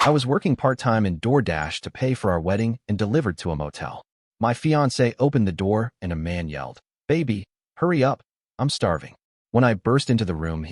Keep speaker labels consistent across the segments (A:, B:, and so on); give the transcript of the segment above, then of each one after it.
A: I was working part-time in DoorDash to pay for our wedding and delivered to a motel. My fiancé opened the door and a man yelled, "Baby, hurry up, I'm starving." When I burst into the room,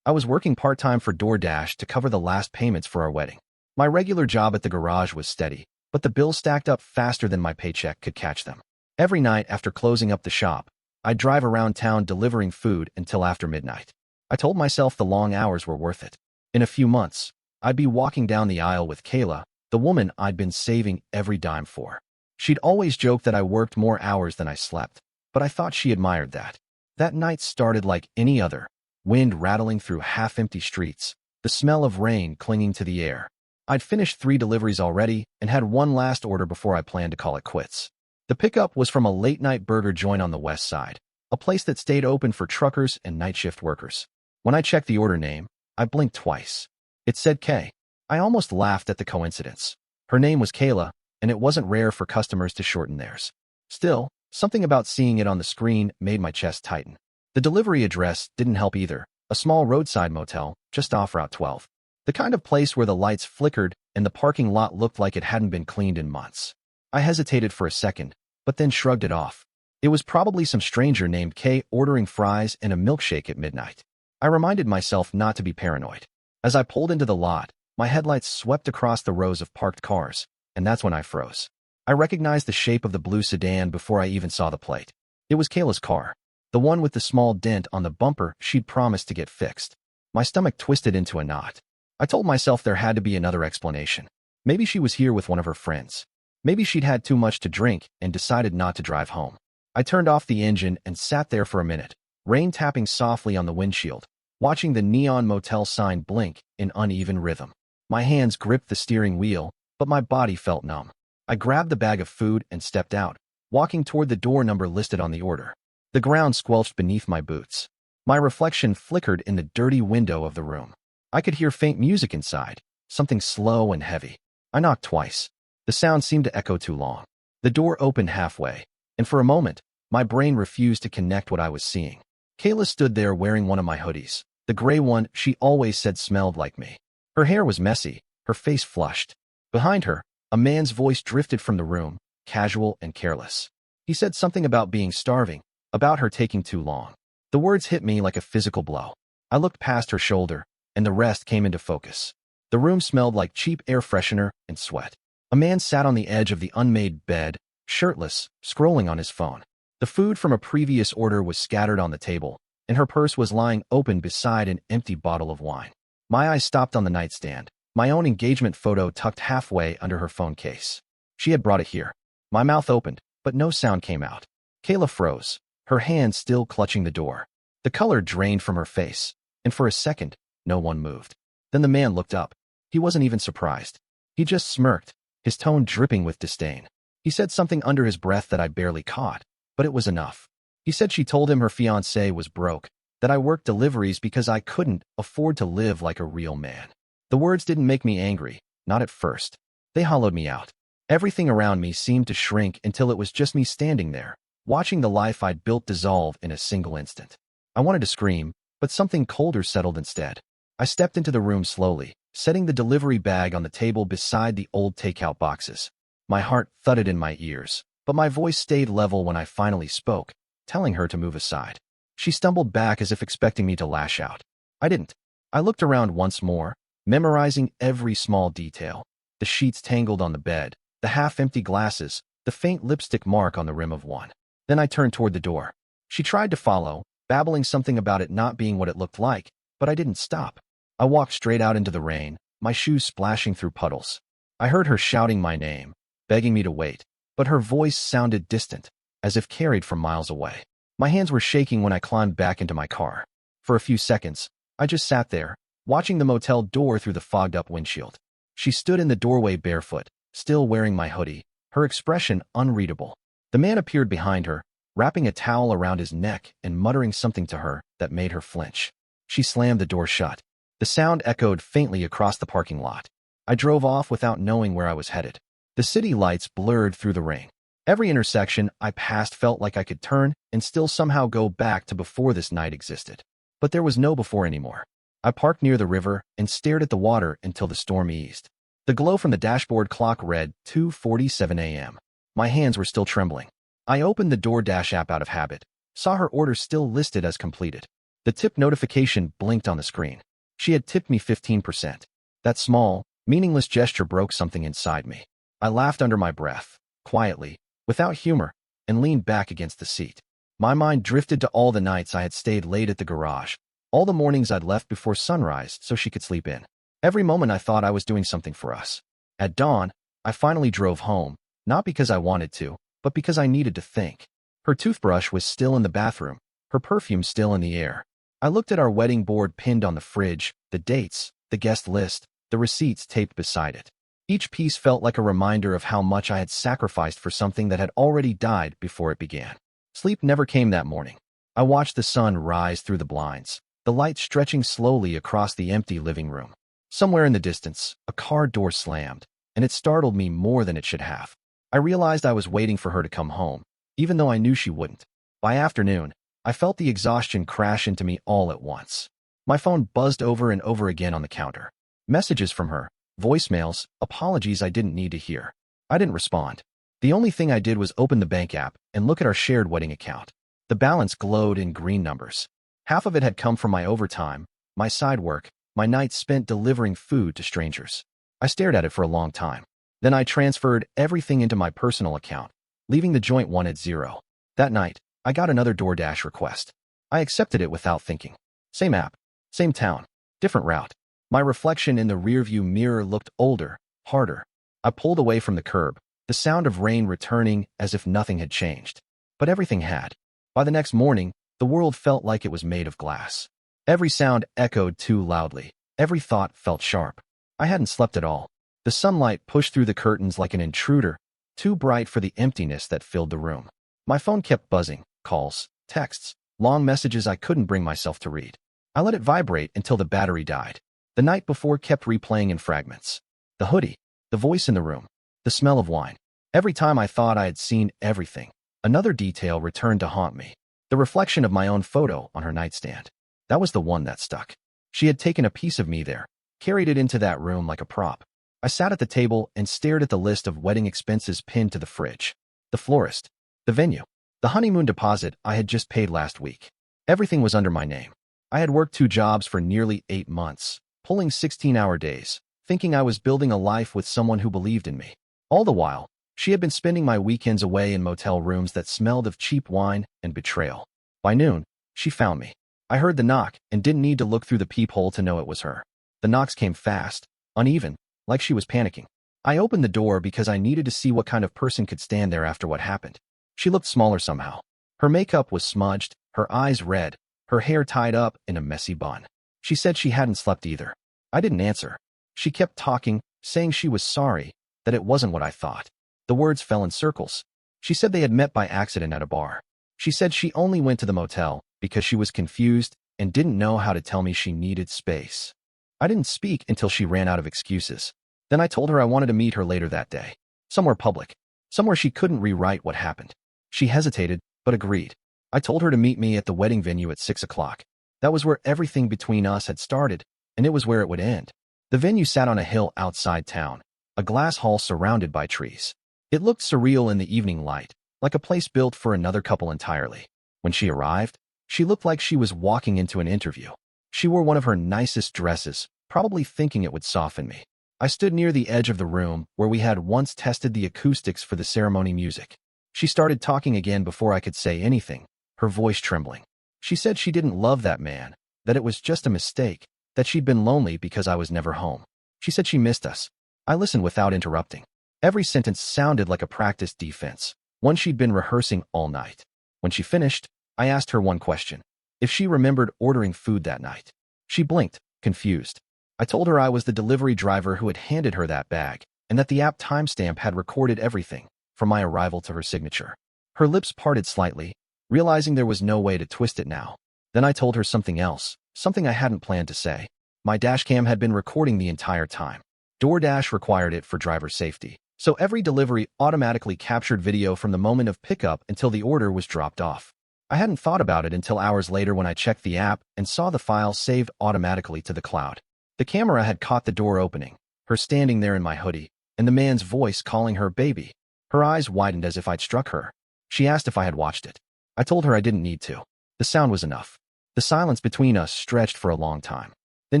A: I was working part-time for DoorDash to cover the last payments for our wedding. My regular job at the garage was steady, but the bills stacked up faster than my paycheck could catch them. Every night after closing up the shop, I'd drive around town delivering food until after midnight. I told myself the long hours were worth it. In a few months, I'd be walking down the aisle with Kayla, the woman I'd been saving every dime for. She'd always joked that I worked more hours than I slept, but I thought she admired that. That night started like any other, wind rattling through half-empty streets, the smell of rain clinging to the air. I'd finished 3 deliveries already and had one last order before I planned to call it quits. The pickup was from a late-night burger joint on the west side, a place that stayed open for truckers and night shift workers. When I checked the order name, I blinked twice. It said Kay. I almost laughed at the coincidence. Her name was Kayla, and it wasn't rare for customers to shorten theirs. Still, something about seeing it on the screen made my chest tighten. The delivery address didn't help either, a small roadside motel just off Route 12. The kind of place where the lights flickered and the parking lot looked like it hadn't been cleaned in months. I hesitated for a second, but then shrugged it off. It was probably some stranger named Kay ordering fries and a milkshake at midnight. I reminded myself not to be paranoid. As I pulled into the lot, my headlights swept across the rows of parked cars, and that's when I froze. I recognized the shape of the blue sedan before I even saw the plate. It was Kayla's car, the one with the small dent on the bumper she'd promised to get fixed. My stomach twisted into a knot. I told myself there had to be another explanation. Maybe she was here with one of her friends. Maybe she'd had too much to drink and decided not to drive home. I turned off the engine and sat there for a minute, rain tapping softly on the windshield, watching the neon motel sign blink in uneven rhythm. My hands gripped the steering wheel, but my body felt numb. I grabbed the bag of food and stepped out, walking toward the door number listed on the order. The ground squelched beneath my boots. My reflection flickered in the dirty window of the room. I could hear faint music inside, something slow and heavy. I knocked twice. The sound seemed to echo too long. The door opened halfway, and for a moment, my brain refused to connect what I was seeing. Kayla stood there wearing one of my hoodies, the gray one she always said smelled like me. Her hair was messy, her face flushed. Behind her, a man's voice drifted from the room, casual and careless. He said something about being starving, about her taking too long. The words hit me like a physical blow. I looked past her shoulder, and the rest came into focus. The room smelled like cheap air freshener and sweat. A man sat on the edge of the unmade bed, shirtless, scrolling on his phone. The food from a previous order was scattered on the table, and her purse was lying open beside an empty bottle of wine. My eyes stopped on the nightstand, my own engagement photo tucked halfway under her phone case. She had brought it here. My mouth opened, but no sound came out. Kayla froze, her hand still clutching the door. The color drained from her face, and for a second, no one moved. Then the man looked up. He wasn't even surprised. He just smirked, his tone dripping with disdain. He said something under his breath that I barely caught, but it was enough. He said she told him her fiancé was broke, that I worked deliveries because I couldn't afford to live like a real man. The words didn't make me angry, not at first. They hollowed me out. Everything around me seemed to shrink until it was just me standing there, watching the life I'd built dissolve in a single instant. I wanted to scream, but something colder settled instead. I stepped into the room slowly, setting the delivery bag on the table beside the old takeout boxes. My heart thudded in my ears, but my voice stayed level when I finally spoke, telling her to move aside. She stumbled back as if expecting me to lash out. I didn't. I looked around once more, memorizing every small detail. The sheets tangled on the bed, the half-empty glasses, the faint lipstick mark on the rim of one. Then I turned toward the door. She tried to follow, babbling something about it not being what it looked like, but I didn't stop. I walked straight out into the rain, my shoes splashing through puddles. I heard her shouting my name, begging me to wait, but her voice sounded distant, as if carried from miles away. My hands were shaking when I climbed back into my car. For a few seconds, I just sat there, watching the motel door through the fogged-up windshield. She stood in the doorway barefoot, still wearing my hoodie, her expression unreadable. The man appeared behind her, wrapping a towel around his neck and muttering something to her that made her flinch. She slammed the door shut. The sound echoed faintly across the parking lot. I drove off without knowing where I was headed. The city lights blurred through the rain. Every intersection I passed felt like I could turn and still somehow go back to before this night existed. But there was no before anymore. I parked near the river and stared at the water until the storm eased. The glow from the dashboard clock read 2:47 a.m. My hands were still trembling. I opened the DoorDash app out of habit, saw her order still listed as completed. The tip notification blinked on the screen. She had tipped me 15%. That small, meaningless gesture broke something inside me. I laughed under my breath, quietly, without humor, and leaned back against the seat. My mind drifted to all the nights I had stayed late at the garage, all the mornings I'd left before sunrise so she could sleep in. Every moment I thought I was doing something for us. At dawn, I finally drove home, not because I wanted to, but because I needed to think. Her toothbrush was still in the bathroom, her perfume still in the air. I looked at our wedding board pinned on the fridge, the dates, the guest list, the receipts taped beside it. Each piece felt like a reminder of how much I had sacrificed for something that had already died before it began. Sleep never came that morning. I watched the sun rise through the blinds, the light stretching slowly across the empty living room. Somewhere in the distance, a car door slammed, and it startled me more than it should have. I realized I was waiting for her to come home, even though I knew she wouldn't. By afternoon, I felt the exhaustion crash into me all at once. My phone buzzed over and over again on the counter. Messages from her, voicemails, apologies I didn't need to hear. I didn't respond. The only thing I did was open the bank app and look at our shared wedding account. The balance glowed in green numbers. Half of it had come from my overtime, my side work, my nights spent delivering food to strangers. I stared at it for a long time. Then I transferred everything into my personal account, leaving the joint one at zero. That night, I got another DoorDash request. I accepted it without thinking. Same app, same town, different route. My reflection in the rearview mirror looked older, harder. I pulled away from the curb, the sound of rain returning as if nothing had changed. But everything had. By the next morning, the world felt like it was made of glass. Every sound echoed too loudly. Every thought felt sharp. I hadn't slept at all. The sunlight pushed through the curtains like an intruder, too bright for the emptiness that filled the room. My phone kept buzzing, calls, texts, long messages I couldn't bring myself to read. I let it vibrate until the battery died. The night before kept replaying in fragments. The hoodie, the voice in the room, the smell of wine. Every time I thought I had seen everything, another detail returned to haunt me. The reflection of my own photo on her nightstand. That was the one that stuck. She had taken a piece of me there, carried it into that room like a prop. I sat at the table and stared at the list of wedding expenses pinned to the fridge. The florist, the venue, the honeymoon deposit I had just paid last week. Everything was under my name. I had worked 2 jobs for nearly 8 months, pulling 16-hour days, thinking I was building a life with someone who believed in me. All the while, she had been spending my weekends away in motel rooms that smelled of cheap wine and betrayal. By noon, she found me. I heard the knock and didn't need to look through the peephole to know it was her. The knocks came fast, uneven, like she was panicking. I opened the door because I needed to see what kind of person could stand there after what happened. She looked smaller somehow. Her makeup was smudged, her eyes red, her hair tied up in a messy bun. She said she hadn't slept either. I didn't answer. She kept talking, saying she was sorry, that it wasn't what I thought. The words fell in circles. She said they had met by accident at a bar. She said she only went to the motel because she was confused and didn't know how to tell me she needed space. I didn't speak until she ran out of excuses. Then I told her I wanted to meet her later that day. Somewhere public. Somewhere she couldn't rewrite what happened. She hesitated, but agreed. I told her to meet me at the wedding venue at 6 o'clock. That was where everything between us had started, and it was where it would end. The venue sat on a hill outside town, a glass hall surrounded by trees. It looked surreal in the evening light, like a place built for another couple entirely. When she arrived, she looked like she was walking into an interview. She wore one of her nicest dresses, probably thinking it would soften me. I stood near the edge of the room where we had once tested the acoustics for the ceremony music. She started talking again before I could say anything, her voice trembling. She said she didn't love that man, that it was just a mistake, that she'd been lonely because I was never home. She said she missed us. I listened without interrupting. Every sentence sounded like a practice defense, one she'd been rehearsing all night. When she finished, I asked her one question: if she remembered ordering food that night. She blinked, confused. I told her I was the delivery driver who had handed her that bag, and that the app timestamp had recorded everything, from my arrival to her signature. Her lips parted slightly, realizing there was no way to twist it now. Then I told her something else, something I hadn't planned to say. My dashcam had been recording the entire time. DoorDash required it for driver safety, so every delivery automatically captured video from the moment of pickup until the order was dropped off. I hadn't thought about it until hours later when I checked the app and saw the file saved automatically to the cloud. The camera had caught the door opening, her standing there in my hoodie, and the man's voice calling her baby. Her eyes widened as if I'd struck her. She asked if I had watched it. I told her I didn't need to. The sound was enough. The silence between us stretched for a long time. Then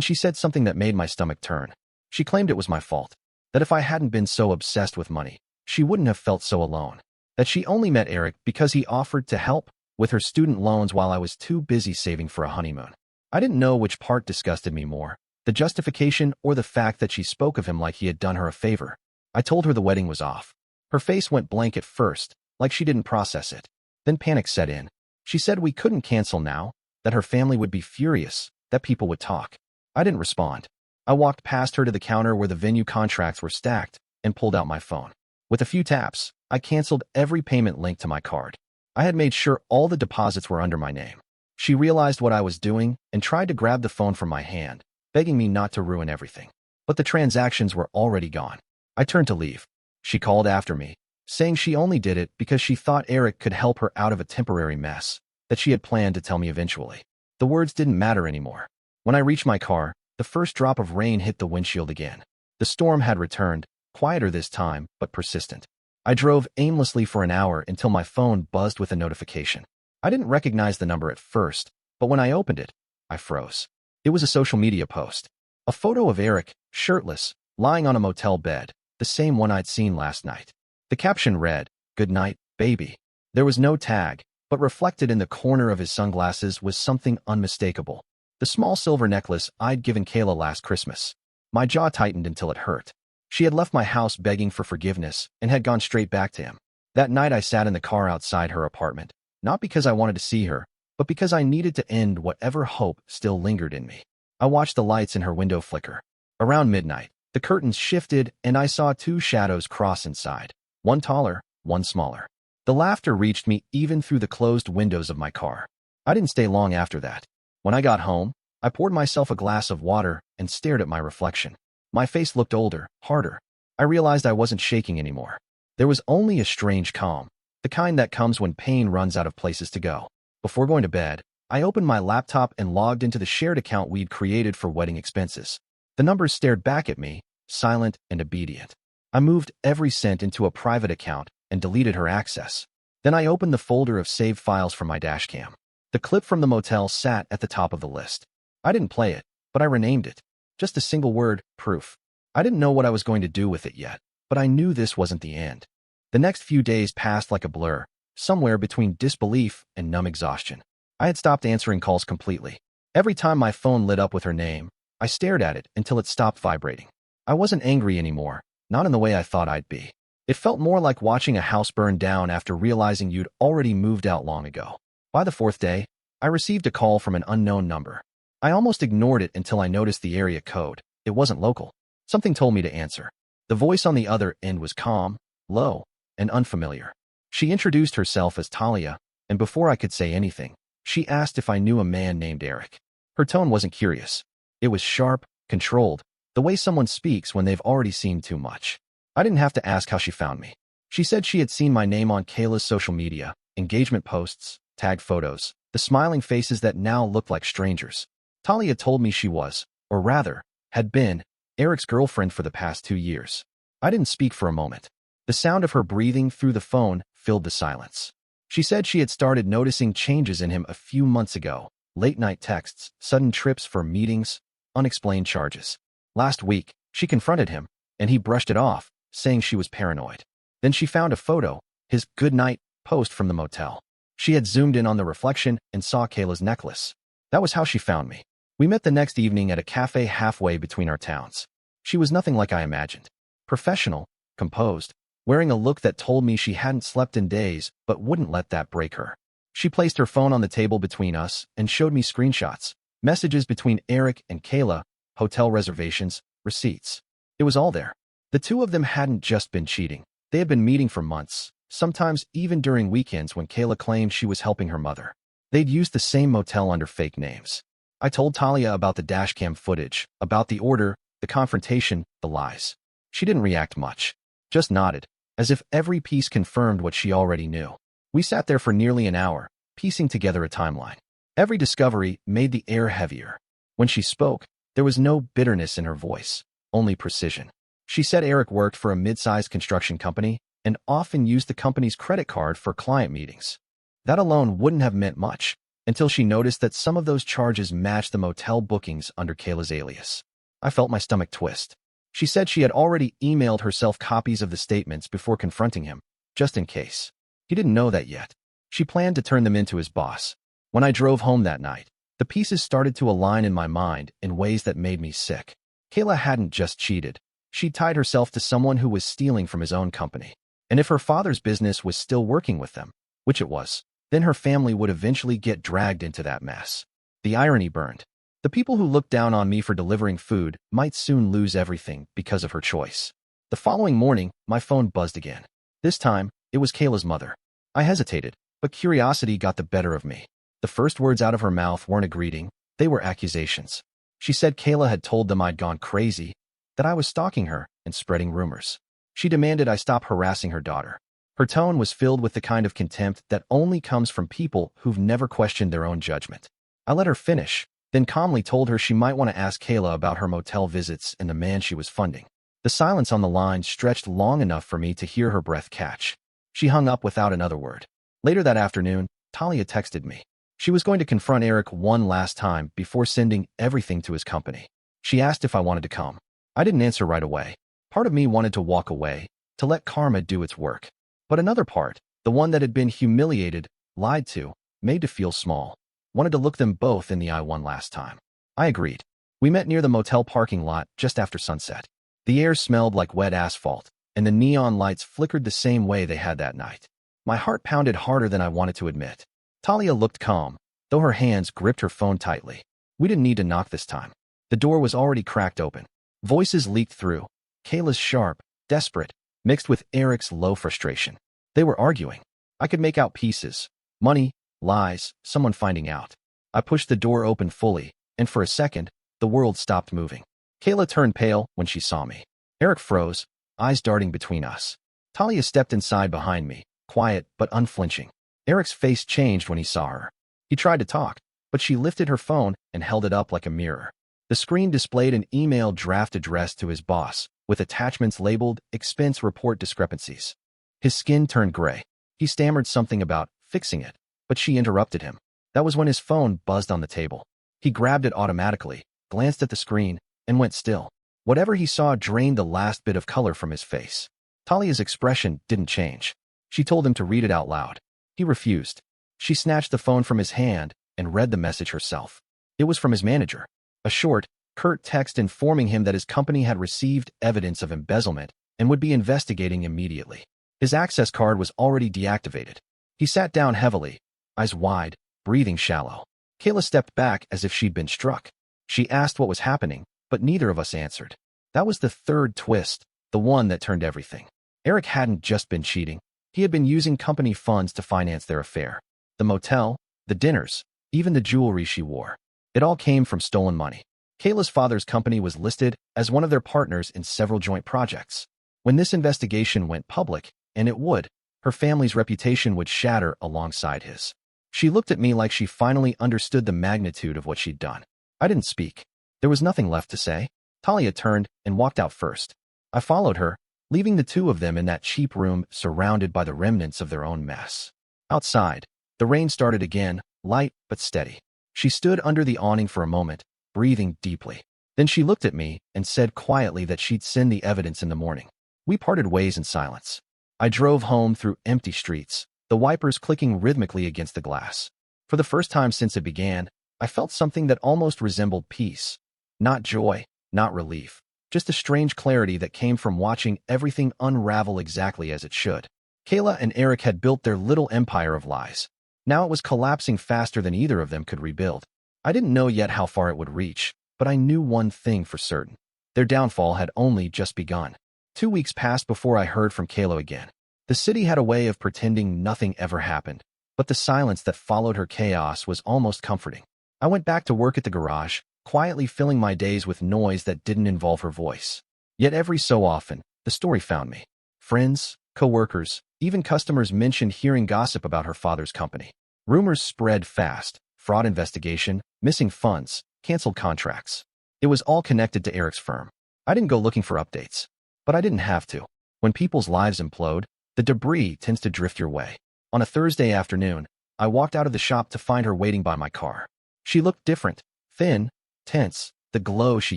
A: she said something that made my stomach turn. She claimed it was my fault, that if I hadn't been so obsessed with money, she wouldn't have felt so alone, that she only met Eric because he offered to help with her student loans while I was too busy saving for a honeymoon. I didn't know which part disgusted me more, the justification or the fact that she spoke of him like he had done her a favor. I told her the wedding was off. Her face went blank at first, like she didn't process it. Then panic set in. She said we couldn't cancel now, that her family would be furious, that people would talk. I didn't respond. I walked past her to the counter where the venue contracts were stacked and pulled out my phone. With a few taps, I canceled every payment linked to my card. I had made sure all the deposits were under my name. She realized what I was doing and tried to grab the phone from my hand, begging me not to ruin everything. But the transactions were already gone. I turned to leave. She called after me, saying she only did it because she thought Eric could help her out of a temporary mess that she had planned to tell me eventually. The words didn't matter anymore. When I reached my car, the first drop of rain hit the windshield again. The storm had returned, quieter this time, but persistent. I drove aimlessly for an hour until my phone buzzed with a notification. I didn't recognize the number at first, but when I opened it, I froze. It was a social media post. A photo of Eric, shirtless, lying on a motel bed, the same one I'd seen last night. The caption read, "Good night, baby." There was no tag, but reflected in the corner of his sunglasses was something unmistakable. The small silver necklace I'd given Kayla last Christmas. My jaw tightened until it hurt. She had left my house begging for forgiveness and had gone straight back to him. That night I sat in the car outside her apartment, not because I wanted to see her, but because I needed to end whatever hope still lingered in me. I watched the lights in her window flicker. Around midnight, the curtains shifted and I saw two shadows cross inside, one taller, one smaller. The laughter reached me even through the closed windows of my car. I didn't stay long after that. When I got home, I poured myself a glass of water and stared at my reflection. My face looked older, harder. I realized I wasn't shaking anymore. There was only a strange calm, the kind that comes when pain runs out of places to go. Before going to bed, I opened my laptop and logged into the shared account we'd created for wedding expenses. The numbers stared back at me, silent and obedient. I moved every cent into a private account and deleted her access. Then I opened the folder of saved files from my dashcam. The clip from the motel sat at the top of the list. I didn't play it, but I renamed it. Just a single word, proof. I didn't know what I was going to do with it yet, but I knew this wasn't the end. The next few days passed like a blur, somewhere between disbelief and numb exhaustion. I had stopped answering calls completely. Every time my phone lit up with her name, I stared at it until it stopped vibrating. I wasn't angry anymore, not in the way I thought I'd be. It felt more like watching a house burn down after realizing you'd already moved out long ago. By the fourth day, I received a call from an unknown number. I almost ignored it until I noticed the area code. It wasn't local. Something told me to answer. The voice on the other end was calm, low, and unfamiliar. She introduced herself as Talia, and before I could say anything, she asked if I knew a man named Eric. Her tone wasn't curious. It was sharp, controlled, the way someone speaks when they've already seen too much. I didn't have to ask how she found me. She said she had seen my name on Kayla's social media, engagement posts, tagged photos, the smiling faces that now looked like strangers. Talia told me she was, or rather, had been, Eric's girlfriend for the past 2 years. I didn't speak for a moment. The sound of her breathing through the phone filled the silence. She said she had started noticing changes in him a few months ago, late-night texts, sudden trips for meetings, unexplained charges. Last week, she confronted him, and he brushed it off, saying she was paranoid. Then she found a photo, his good night post from the motel. She had zoomed in on the reflection and saw Kayla's necklace. That was how she found me. We met the next evening at a cafe halfway between our towns. She was nothing like I imagined. Professional, composed, wearing a look that told me she hadn't slept in days but wouldn't let that break her. She placed her phone on the table between us and showed me screenshots, messages between Eric and Kayla, hotel reservations, receipts. It was all there. The two of them hadn't just been cheating. They had been meeting for months, sometimes even during weekends when Kayla claimed she was helping her mother. They'd used the same motel under fake names. I told Talia about the dashcam footage, about the order, the confrontation, the lies. She didn't react much, just nodded, as if every piece confirmed what she already knew. We sat there for nearly an hour, piecing together a timeline. Every discovery made the air heavier. When she spoke, there was no bitterness in her voice, only precision. She said Eric worked for a mid-sized construction company and often used the company's credit card for client meetings. That alone wouldn't have meant much until she noticed that some of those charges matched the motel bookings under Kayla's alias. I felt my stomach twist. She said she had already emailed herself copies of the statements before confronting him, just in case. He didn't know that yet. She planned to turn them into his boss. When I drove home that night, the pieces started to align in my mind in ways that made me sick. Kayla hadn't just cheated. She tied herself to someone who was stealing from his own company. And if her father's business was still working with them, which it was, then her family would eventually get dragged into that mess. The irony burned. The people who looked down on me for delivering food might soon lose everything because of her choice. The following morning, my phone buzzed again. This time, it was Kayla's mother. I hesitated, but curiosity got the better of me. The first words out of her mouth weren't a greeting, they were accusations. She said Kayla had told them I'd gone crazy, that I was stalking her and spreading rumors. She demanded I stop harassing her daughter. Her tone was filled with the kind of contempt that only comes from people who've never questioned their own judgment. I let her finish, then calmly told her she might want to ask Kayla about her motel visits and the man she was funding. The silence on the line stretched long enough for me to hear her breath catch. She hung up without another word. Later that afternoon, Talia texted me. She was going to confront Eric one last time before sending everything to his company. She asked if I wanted to come. I didn't answer right away. Part of me wanted to walk away, to let karma do its work. But another part, the one that had been humiliated, lied to, made to feel small, wanted to look them both in the eye one last time. I agreed. We met near the motel parking lot just after sunset. The air smelled like wet asphalt, and the neon lights flickered the same way they had that night. My heart pounded harder than I wanted to admit. Talia looked calm, though her hands gripped her phone tightly. We didn't need to knock this time. The door was already cracked open. Voices leaked through. Kayla's sharp, desperate, mixed with Eric's low frustration. They were arguing. I could make out pieces. Money, lies, someone finding out. I pushed the door open fully, and for a second, the world stopped moving. Kayla turned pale when she saw me. Eric froze, eyes darting between us. Talia stepped inside behind me, quiet but unflinching. Eric's face changed when he saw her. He tried to talk, but she lifted her phone and held it up like a mirror. The screen displayed an email draft addressed to his boss, with attachments labeled expense report discrepancies. His skin turned gray. He stammered something about fixing it, but she interrupted him. That was when his phone buzzed on the table. He grabbed it automatically, glanced at the screen, and went still. Whatever he saw drained the last bit of color from his face. Talia's expression didn't change. She told him to read it out loud. He refused. She snatched the phone from his hand and read the message herself. It was from his manager. A short, curt text informing him that his company had received evidence of embezzlement and would be investigating immediately. His access card was already deactivated. He sat down heavily, eyes wide, breathing shallow. Kayla stepped back as if she'd been struck. She asked what was happening, but neither of us answered. That was the third twist, the one that turned everything. Eric hadn't just been cheating. He had been using company funds to finance their affair. The motel, the dinners, even the jewelry she wore. It all came from stolen money. Kayla's father's company was listed as one of their partners in several joint projects. When this investigation went public, and it would, her family's reputation would shatter alongside his. She looked at me like she finally understood the magnitude of what she'd done. I didn't speak. There was nothing left to say. Talia turned and walked out first. I followed her, leaving the two of them in that cheap room surrounded by the remnants of their own mess. Outside, the rain started again, light but steady. She stood under the awning for a moment, breathing deeply. Then she looked at me and said quietly that she'd send the evidence in the morning. We parted ways in silence. I drove home through empty streets, the wipers clicking rhythmically against the glass. For the first time since it began, I felt something that almost resembled peace. Not joy, not relief, just a strange clarity that came from watching everything unravel exactly as it should. Kayla and Eric had built their little empire of lies. Now it was collapsing faster than either of them could rebuild. I didn't know yet how far it would reach, but I knew one thing for certain. Their downfall had only just begun. 2 weeks passed before I heard from Kayla again. The city had a way of pretending nothing ever happened, but the silence that followed her chaos was almost comforting. I went back to work at the garage, quietly filling my days with noise that didn't involve her voice. Yet every so often, the story found me. Friends, co-workers, even customers mentioned hearing gossip about her father's company. Rumors spread fast: fraud investigation, missing funds, canceled contracts. It was all connected to Eric's firm. I didn't go looking for updates. But I didn't have to. When people's lives implode, the debris tends to drift your way. On a Thursday afternoon, I walked out of the shop to find her waiting by my car. She looked different, thin, tense, the glow she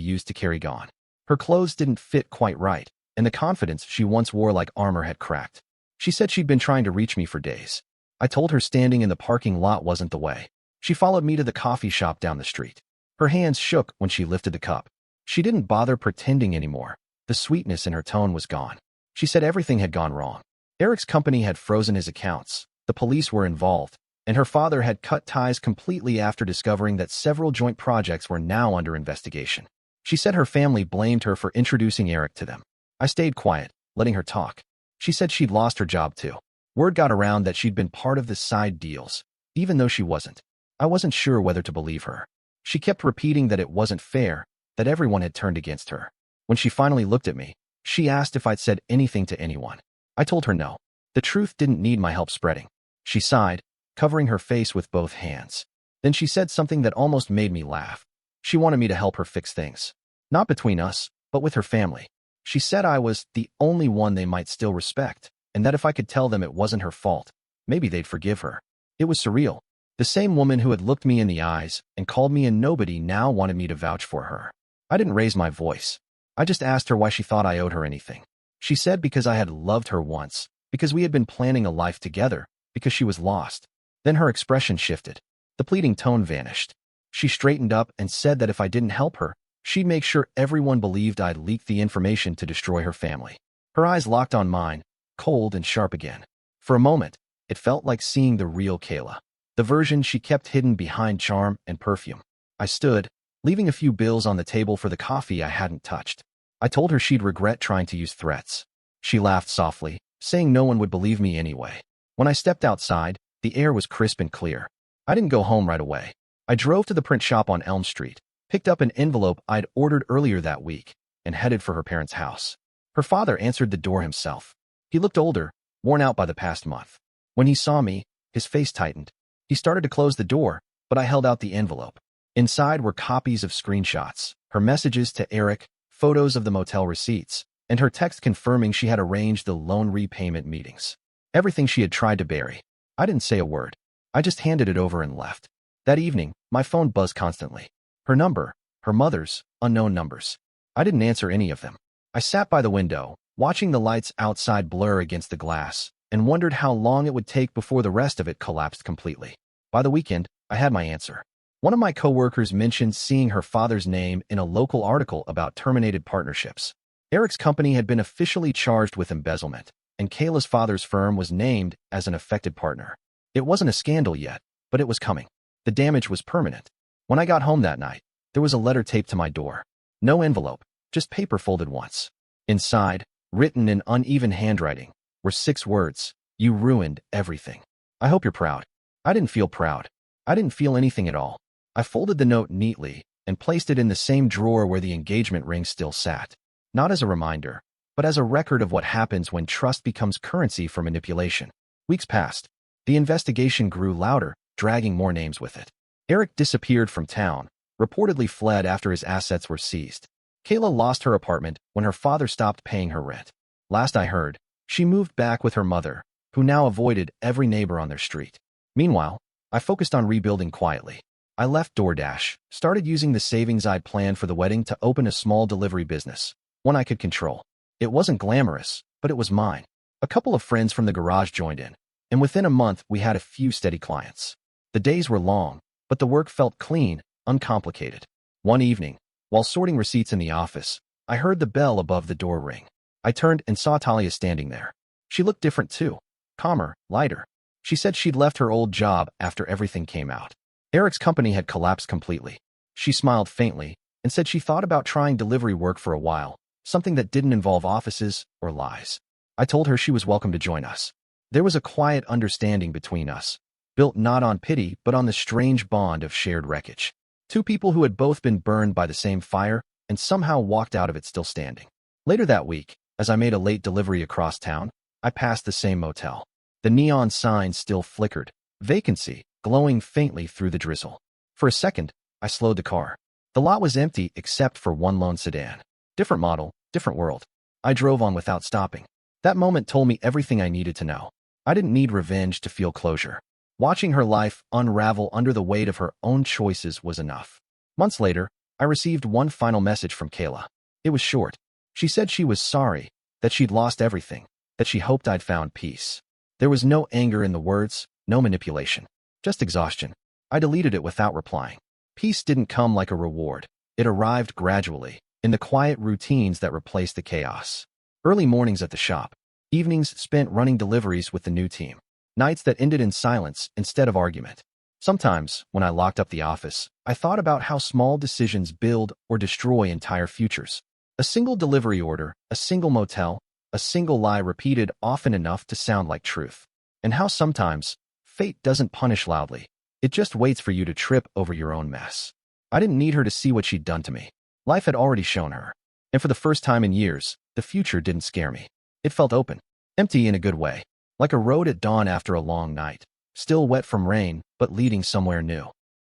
A: used to carry gone. Her clothes didn't fit quite right, and the confidence she once wore like armor had cracked. She said she'd been trying to reach me for days. I told her standing in the parking lot wasn't the way. She followed me to the coffee shop down the street. Her hands shook when she lifted the cup. She didn't bother pretending anymore. The sweetness in her tone was gone. She said everything had gone wrong. Eric's company had frozen his accounts, the police were involved, and her father had cut ties completely after discovering that several joint projects were now under investigation. She said her family blamed her for introducing Eric to them. I stayed quiet, letting her talk. She said she'd lost her job too. Word got around that she'd been part of the side deals, even though she wasn't. I wasn't sure whether to believe her. She kept repeating that it wasn't fair, that everyone had turned against her. When she finally looked at me, she asked if I'd said anything to anyone. I told her no. The truth didn't need my help spreading. She sighed, covering her face with both hands. Then she said something that almost made me laugh. She wanted me to help her fix things. Not between us, but with her family. She said I was the only one they might still respect, and that if I could tell them it wasn't her fault, maybe they'd forgive her. It was surreal. The same woman who had looked me in the eyes and called me a nobody now wanted me to vouch for her. I didn't raise my voice. I just asked her why she thought I owed her anything. She said because I had loved her once, because we had been planning a life together, because she was lost. Then her expression shifted. The pleading tone vanished. She straightened up and said that if I didn't help her, she'd make sure everyone believed I'd leaked the information to destroy her family. Her eyes locked on mine, cold and sharp again. For a moment, it felt like seeing the real Kayla, the version she kept hidden behind charm and perfume. I stood, leaving a few bills on the table for the coffee I hadn't touched. I told her she'd regret trying to use threats. She laughed softly, saying no one would believe me anyway. When I stepped outside, the air was crisp and clear. I didn't go home right away. I drove to the print shop on Elm Street, picked up an envelope I'd ordered earlier that week, and headed for her parents' house. Her father answered the door himself. He looked older, worn out by the past month. When he saw me, his face tightened. He started to close the door, but I held out the envelope. Inside were copies of screenshots, her messages to Eric, photos of the motel receipts, and her text confirming she had arranged the loan repayment meetings. Everything she had tried to bury. I didn't say a word. I just handed it over and left. That evening, my phone buzzed constantly. Her number, her mother's, unknown numbers. I didn't answer any of them. I sat by the window, watching the lights outside blur against the glass, and wondered how long it would take before the rest of it collapsed completely. By the weekend, I had my answer. One of my coworkers mentioned seeing her father's name in a local article about terminated partnerships. Eric's company had been officially charged with embezzlement, and Kayla's father's firm was named as an affected partner. It wasn't a scandal yet, but it was coming. The damage was permanent. When I got home that night, there was a letter taped to my door. No envelope, just paper folded once. Inside, written in uneven handwriting, were 6 words: "You ruined everything. I hope you're proud." I didn't feel proud. I didn't feel anything at all. I folded the note neatly and placed it in the same drawer where the engagement ring still sat. Not as a reminder, but as a record of what happens when trust becomes currency for manipulation. Weeks passed. The investigation grew louder, dragging more names with it. Eric disappeared from town, reportedly fled after his assets were seized. Kayla lost her apartment when her father stopped paying her rent. Last I heard, she moved back with her mother, who now avoided every neighbor on their street. Meanwhile, I focused on rebuilding quietly. I left DoorDash, started using the savings I'd planned for the wedding to open a small delivery business, one I could control. It wasn't glamorous, but it was mine. A couple of friends from the garage joined in, and within a month we had a few steady clients. The days were long, but the work felt clean, uncomplicated. One evening, while sorting receipts in the office, I heard the bell above the door ring. I turned and saw Talia standing there. She looked different too, calmer, lighter. She said she'd left her old job after everything came out. Eric's company had collapsed completely. She smiled faintly and said she thought about trying delivery work for a while, something that didn't involve offices or lies. I told her she was welcome to join us. There was a quiet understanding between us, built not on pity but on the strange bond of shared wreckage. 2 people who had both been burned by the same fire and somehow walked out of it still standing. Later that week, as I made a late delivery across town, I passed the same motel. The neon sign still flickered, vacancy glowing faintly through the drizzle. For a second, I slowed the car. The lot was empty except for one lone sedan. Different model, different world. I drove on without stopping. That moment told me everything I needed to know. I didn't need revenge to feel closure. Watching her life unravel under the weight of her own choices was enough. Months later, I received one final message from Kayla. It was short. She said she was sorry, that she'd lost everything, that she hoped I'd found peace. There was no anger in the words, no manipulation, just exhaustion. I deleted it without replying. Peace didn't come like a reward. It arrived gradually, in the quiet routines that replaced the chaos. Early mornings at the shop, evenings spent running deliveries with the new team, nights that ended in silence instead of argument. Sometimes, when I locked up the office, I thought about how small decisions build or destroy entire futures. A single delivery order, a single motel, a single lie repeated often enough to sound like truth. And how sometimes, fate doesn't punish loudly. It just waits for you to trip over your own mess. I didn't need her to see what she'd done to me. Life had already shown her. And for the first time in years, the future didn't scare me. It felt open, empty in a good way, like a road at dawn after a long night, still wet from rain, but leading somewhere new.